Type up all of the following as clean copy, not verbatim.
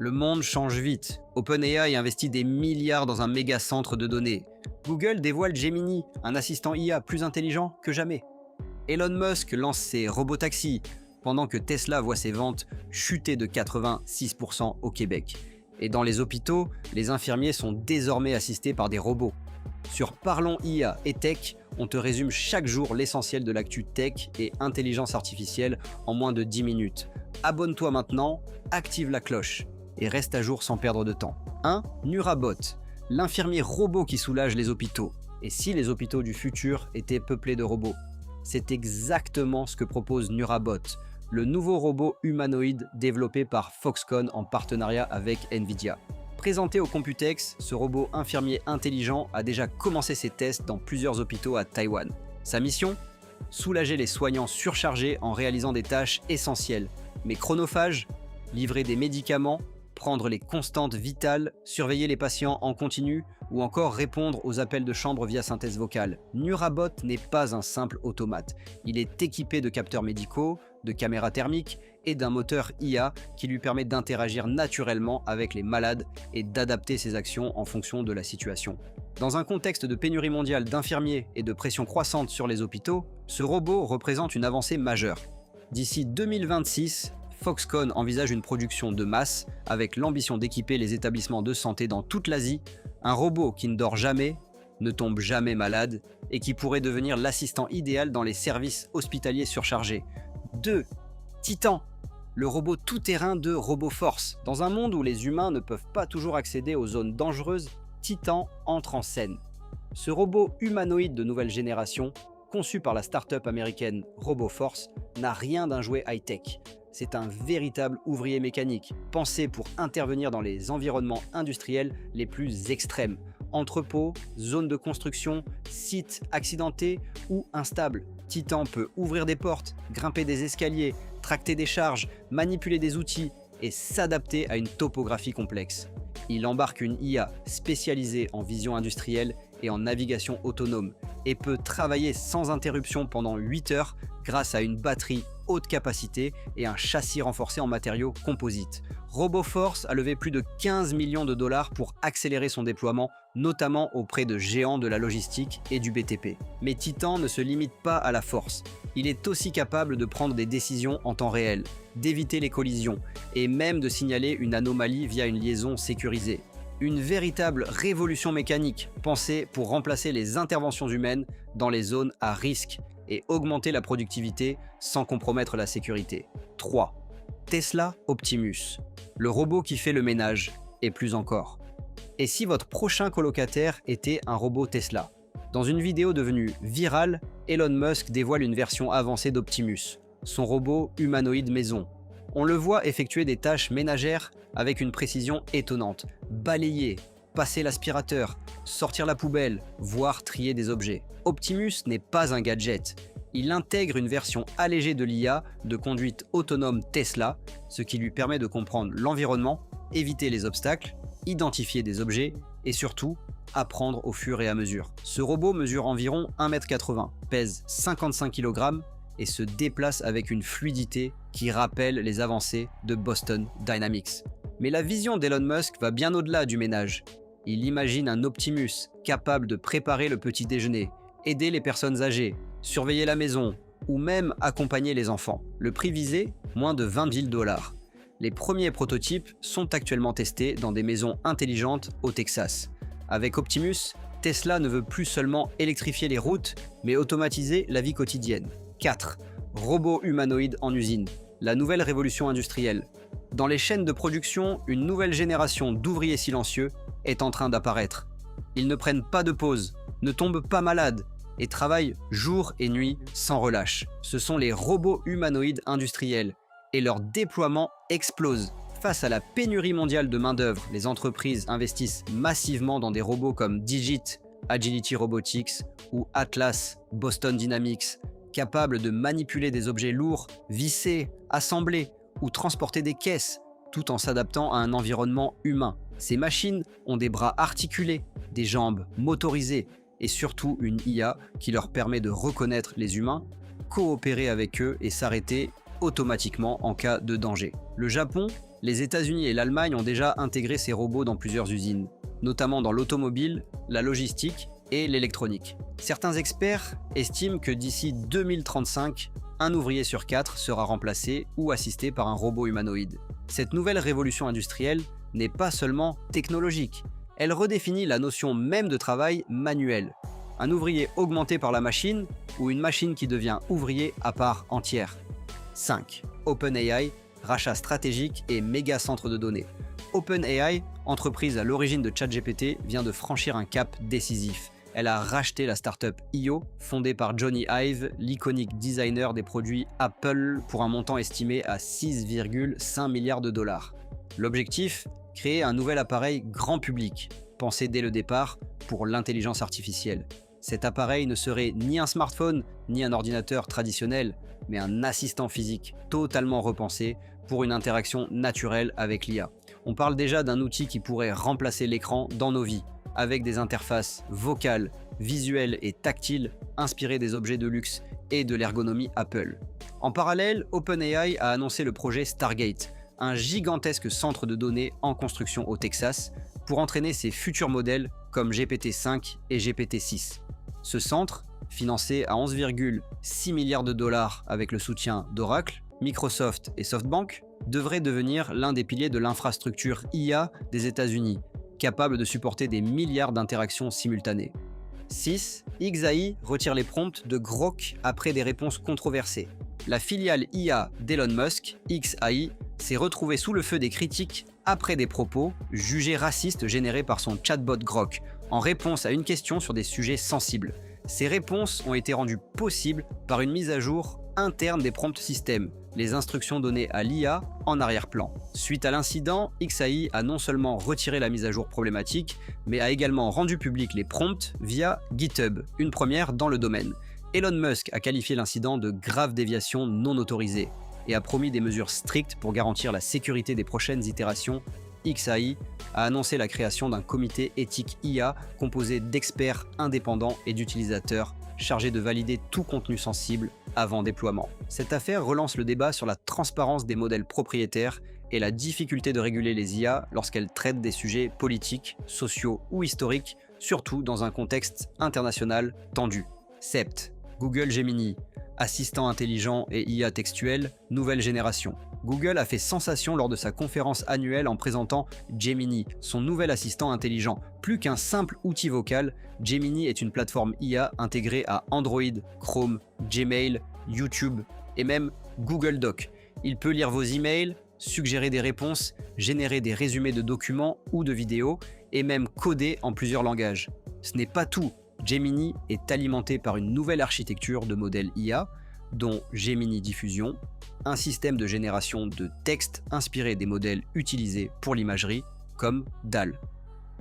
Le monde change vite. OpenAI investit des milliards dans un méga centre de données. Google dévoile Gemini, un assistant IA plus intelligent que jamais. Elon Musk lance ses robotaxis, pendant que Tesla voit ses ventes chuter de 86% au Québec. Et dans les hôpitaux, les infirmiers sont désormais assistés par des robots. Sur Parlons IA et Tech, on te résume chaque jour l'essentiel de l'actu tech et intelligence artificielle en moins de 10 minutes. Abonne-toi maintenant, active la cloche et reste à jour sans perdre de temps. 1. Nurabot, l'infirmier robot qui soulage les hôpitaux. Et si les hôpitaux du futur étaient peuplés de robots? C'est exactement ce que propose Nurabot, le nouveau robot humanoïde développé par Foxconn en partenariat avec Nvidia. Présenté au Computex, ce robot infirmier intelligent a déjà commencé ses tests dans plusieurs hôpitaux à Taïwan. Sa mission? Soulager les soignants surchargés en réalisant des tâches essentielles, mais chronophages, livrer des médicaments, prendre les constantes vitales, surveiller les patients en continu ou encore répondre aux appels de chambre via synthèse vocale. Nurabot n'est pas un simple automate. Il est équipé de capteurs médicaux, de caméras thermiques et d'un moteur IA qui lui permet d'interagir naturellement avec les malades et d'adapter ses actions en fonction de la situation. Dans un contexte de pénurie mondiale d'infirmiers et de pression croissante sur les hôpitaux, ce robot représente une avancée majeure. D'ici 2026, Foxconn envisage une production de masse avec l'ambition d'équiper les établissements de santé dans toute l'Asie, un robot qui ne dort jamais, ne tombe jamais malade et qui pourrait devenir l'assistant idéal dans les services hospitaliers surchargés. 2. Titan, le robot tout-terrain de RoboForce. Dans un monde où les humains ne peuvent pas toujours accéder aux zones dangereuses, Titan entre en scène. Ce robot humanoïde de nouvelle génération, conçu par la start-up américaine RoboForce, n'a rien d'un jouet high-tech. C'est un véritable ouvrier mécanique, pensé pour intervenir dans les environnements industriels les plus extrêmes. Entrepôts, zones de construction, sites accidentés ou instables. Titan peut ouvrir des portes, grimper des escaliers, tracter des charges, manipuler des outils et s'adapter à une topographie complexe. Il embarque une IA spécialisée en vision industrielle et en navigation autonome et peut travailler sans interruption pendant 8 heures grâce à une batterie haute capacité et un châssis renforcé en matériaux composites. RoboForce a levé plus de 15 millions de dollars pour accélérer son déploiement, notamment auprès de géants de la logistique et du BTP. Mais Titan ne se limite pas à la force. Il est aussi capable de prendre des décisions en temps réel, d'éviter les collisions et même de signaler une anomalie via une liaison sécurisée. Une véritable révolution mécanique pensée pour remplacer les interventions humaines dans les zones à risque et augmenter la productivité sans compromettre la sécurité. 3. Tesla Optimus, le robot qui fait le ménage, et plus encore. Et si votre prochain colocataire était un robot Tesla? Dans une vidéo devenue virale, Elon Musk dévoile une version avancée d'Optimus, son robot humanoïde maison. On le voit effectuer des tâches ménagères avec une précision étonnante. Balayer, passer l'aspirateur, sortir la poubelle, voire trier des objets. Optimus n'est pas un gadget. Il intègre une version allégée de l'IA de conduite autonome Tesla, ce qui lui permet de comprendre l'environnement, éviter les obstacles, identifier des objets et surtout apprendre au fur et à mesure. Ce robot mesure environ 1,80 m, pèse 55 kg et se déplace avec une fluidité qui rappelle les avancées de Boston Dynamics. Mais la vision d'Elon Musk va bien au-delà du ménage. Il imagine un Optimus capable de préparer le petit déjeuner, aider les personnes âgées, surveiller la maison ou même accompagner les enfants. Le prix visé, moins de 20 000 $. Les premiers prototypes sont actuellement testés dans des maisons intelligentes au Texas. Avec Optimus, Tesla ne veut plus seulement électrifier les routes, mais automatiser la vie quotidienne. 4. Robots humanoïdes en usine, la nouvelle révolution industrielle. Dans les chaînes de production, une nouvelle génération d'ouvriers silencieux est en train d'apparaître. Ils ne prennent pas de pause, ne tombent pas malades et travaillent jour et nuit sans relâche. Ce sont les robots humanoïdes industriels et leur déploiement explose. Face à la pénurie mondiale de main-d'œuvre, les entreprises investissent massivement dans des robots comme Digit, Agility Robotics ou Atlas, Boston Dynamics, capables de manipuler des objets lourds, visser, assembler ou transporter des caisses, tout en s'adaptant à un environnement humain. Ces machines ont des bras articulés, des jambes motorisées et surtout une IA qui leur permet de reconnaître les humains, coopérer avec eux et s'arrêter automatiquement en cas de danger. Le Japon, Les États-Unis et l'Allemagne ont déjà intégré ces robots dans plusieurs usines, notamment dans l'automobile, la logistique et l'électronique. Certains experts estiment que d'ici 2035, un ouvrier sur 4 sera remplacé ou assisté par un robot humanoïde. Cette nouvelle révolution industrielle n'est pas seulement technologique, elle redéfinit la notion même de travail manuel. Un ouvrier augmenté par la machine ou une machine qui devient ouvrier à part entière. 5. OpenAI, rachat stratégique et méga centre de données. OpenAI, entreprise à l'origine de ChatGPT, vient de franchir un cap décisif. Elle a racheté la startup IO, fondée par Johnny Ive, l'iconique designer des produits Apple, pour un montant estimé à 6,5 milliards de dollars. L'objectif ? Créer un nouvel appareil grand public, pensé dès le départ pour l'intelligence artificielle. Cet appareil ne serait ni un smartphone, ni un ordinateur traditionnel, mais un assistant physique totalement repensé pour une interaction naturelle avec l'IA. On parle déjà d'un outil qui pourrait remplacer l'écran dans nos vies, avec des interfaces vocales, visuelles et tactiles inspirées des objets de luxe et de l'ergonomie Apple. En parallèle, OpenAI a annoncé le projet Stargate, un gigantesque centre de données en construction au Texas pour entraîner ses futurs modèles comme GPT-5 et GPT-6. Ce centre, financé à 11,6 milliards de dollars avec le soutien d'Oracle, Microsoft et SoftBank, devrait devenir l'un des piliers de l'infrastructure IA des États-Unis, capable de supporter des milliards d'interactions simultanées. 6. XAI retire les prompts de Grok après des réponses controversées. La filiale IA d'Elon Musk, XAI, s'est retrouvée sous le feu des critiques après des propos jugés racistes générés par son chatbot Grok, en réponse à une question sur des sujets sensibles. Ces réponses ont été rendues possibles par une mise à jour interne des prompt systems, les instructions données à l'IA en arrière-plan. Suite à l'incident, XAI a non seulement retiré la mise à jour problématique, mais a également rendu public les prompts via GitHub, une première dans le domaine. Elon Musk a qualifié l'incident de grave déviation non autorisée et a promis des mesures strictes pour garantir la sécurité des prochaines itérations. XAI a annoncé la création d'un comité éthique IA composé d'experts indépendants et d'utilisateurs chargés de valider tout contenu sensible avant déploiement. Cette affaire relance le débat sur la transparence des modèles propriétaires et la difficulté de réguler les IA lorsqu'elles traitent des sujets politiques, sociaux ou historiques, surtout dans un contexte international tendu. 7. Google Gemini, assistant intelligent et IA textuel, nouvelle génération. Google a fait sensation lors de sa conférence annuelle en présentant Gemini, son nouvel assistant intelligent. Plus qu'un simple outil vocal, Gemini est une plateforme IA intégrée à Android, Chrome, Gmail, YouTube et même Google Docs. Il peut lire vos emails, suggérer des réponses, générer des résumés de documents ou de vidéos et même coder en plusieurs langages. Ce n'est pas tout. Gemini est alimenté par une nouvelle architecture de modèles IA, dont Gemini Diffusion, un système de génération de texte inspiré des modèles utilisés pour l'imagerie, comme DALL.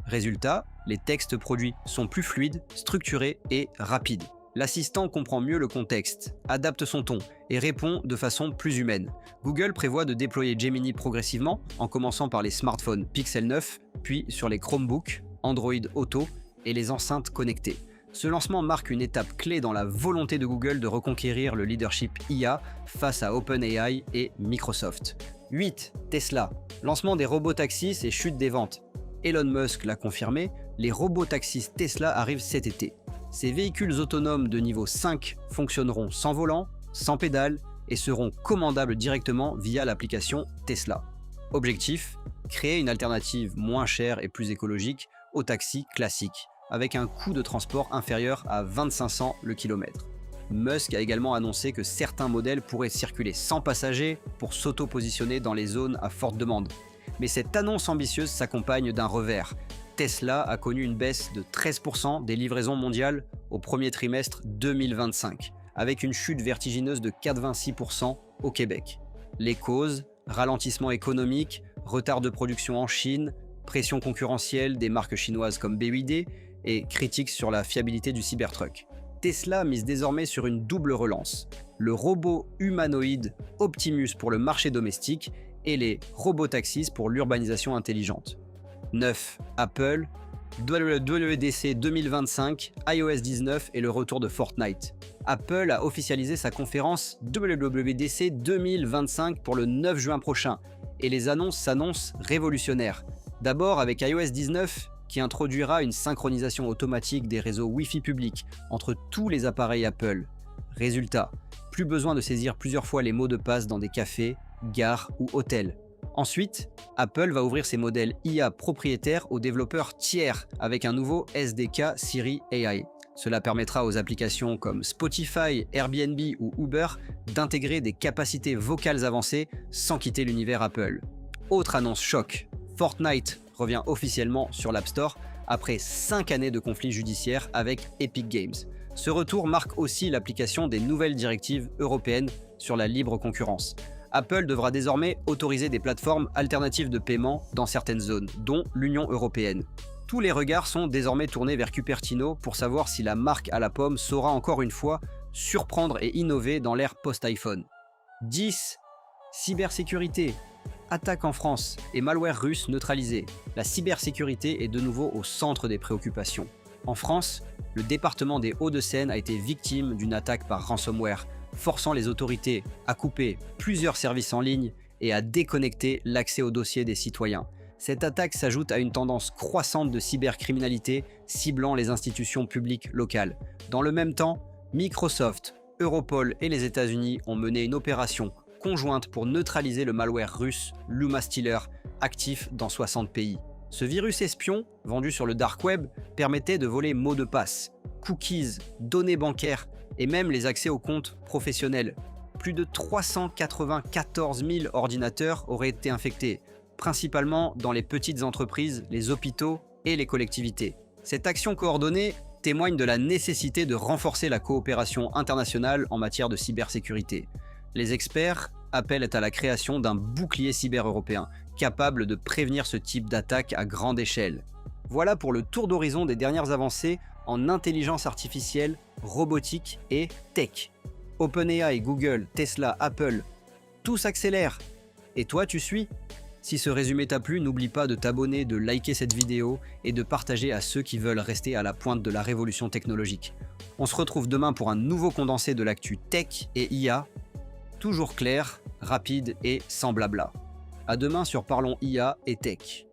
Résultat, les textes produits sont plus fluides, structurés et rapides. L'assistant comprend mieux le contexte, adapte son ton et répond de façon plus humaine. Google prévoit de déployer Gemini progressivement, en commençant par les smartphones Pixel 9, puis sur les Chromebooks, Android Auto et les enceintes connectées. Ce lancement marque une étape clé dans la volonté de Google de reconquérir le leadership IA face à OpenAI et Microsoft. 8. Tesla. Lancement des robotaxis et chute des ventes. Elon Musk l'a confirmé, les robotaxis Tesla arrivent cet été. Ces véhicules autonomes de niveau 5 fonctionneront sans volant, sans pédale et seront commandables directement via l'application Tesla. Objectif : créer une alternative moins chère et plus écologique aux taxis classiques, avec un coût de transport inférieur à 25 cents le kilomètre. Musk a également annoncé que certains modèles pourraient circuler sans passagers pour s'auto-positionner dans les zones à forte demande. Mais cette annonce ambitieuse s'accompagne d'un revers. Tesla a connu une baisse de 13% des livraisons mondiales au premier trimestre 2025, avec une chute vertigineuse de 86% au Québec. Les causes : ralentissement économique, retard de production en Chine, pression concurrentielle des marques chinoises comme BYD et critiques sur la fiabilité du Cybertruck. Tesla mise désormais sur une double relance, le robot humanoïde Optimus pour le marché domestique et les robotaxis pour l'urbanisation intelligente. 9. Apple, WWDC 2025, iOS 19 et le retour de Fortnite. Apple a officialisé sa conférence WWDC 2025 pour le 9 juin prochain, et les annonces s'annoncent révolutionnaires. D'abord avec iOS 19, qui introduira une synchronisation automatique des réseaux Wi-Fi publics entre tous les appareils Apple. Résultat, plus besoin de saisir plusieurs fois les mots de passe dans des cafés, gares ou hôtels. Ensuite, Apple va ouvrir ses modèles IA propriétaires aux développeurs tiers avec un nouveau SDK Siri AI. Cela permettra aux applications comme Spotify, Airbnb ou Uber d'intégrer des capacités vocales avancées sans quitter l'univers Apple. Autre annonce choc, Fortnite revient officiellement sur l'App Store après 5 années de conflits judiciaires avec Epic Games. Ce retour marque aussi l'application des nouvelles directives européennes sur la libre concurrence. Apple devra désormais autoriser des plateformes alternatives de paiement dans certaines zones, dont l'Union européenne. Tous les regards sont désormais tournés vers Cupertino pour savoir si la marque à la pomme saura encore une fois surprendre et innover dans l'ère post-iPhone. 10. Cybersécurité. Attaque en France et malware russe neutralisé. La cybersécurité est de nouveau au centre des préoccupations. En France, le département des Hauts-de-Seine a été victime d'une attaque par ransomware, forçant les autorités à couper plusieurs services en ligne et à déconnecter l'accès aux dossiers des citoyens. Cette attaque s'ajoute à une tendance croissante de cybercriminalité ciblant les institutions publiques locales. Dans le même temps, Microsoft, Europol et les États-Unis ont mené une opération conjointe pour neutraliser le malware russe Luma Stealer, actif dans 60 pays. Ce virus espion, vendu sur le dark web, permettait de voler mots de passe, cookies, données bancaires et même les accès aux comptes professionnels. Plus de 394 000 ordinateurs auraient été infectés, principalement dans les petites entreprises, les hôpitaux et les collectivités. Cette action coordonnée témoigne de la nécessité de renforcer la coopération internationale en matière de cybersécurité. Les experts appellent à la création d'un bouclier cyber européen, capable de prévenir ce type d'attaque à grande échelle. Voilà pour le tour d'horizon des dernières avancées en intelligence artificielle, robotique et tech. OpenAI, Google, Tesla, Apple, tout s'accélère. Et toi, tu suis ? Si ce résumé t'a plu, n'oublie pas de t'abonner, de liker cette vidéo et de partager à ceux qui veulent rester à la pointe de la révolution technologique. On se retrouve demain pour un nouveau condensé de l'actu tech et IA, toujours clair, rapide et sans blabla. À demain sur Parlons IA et Tech.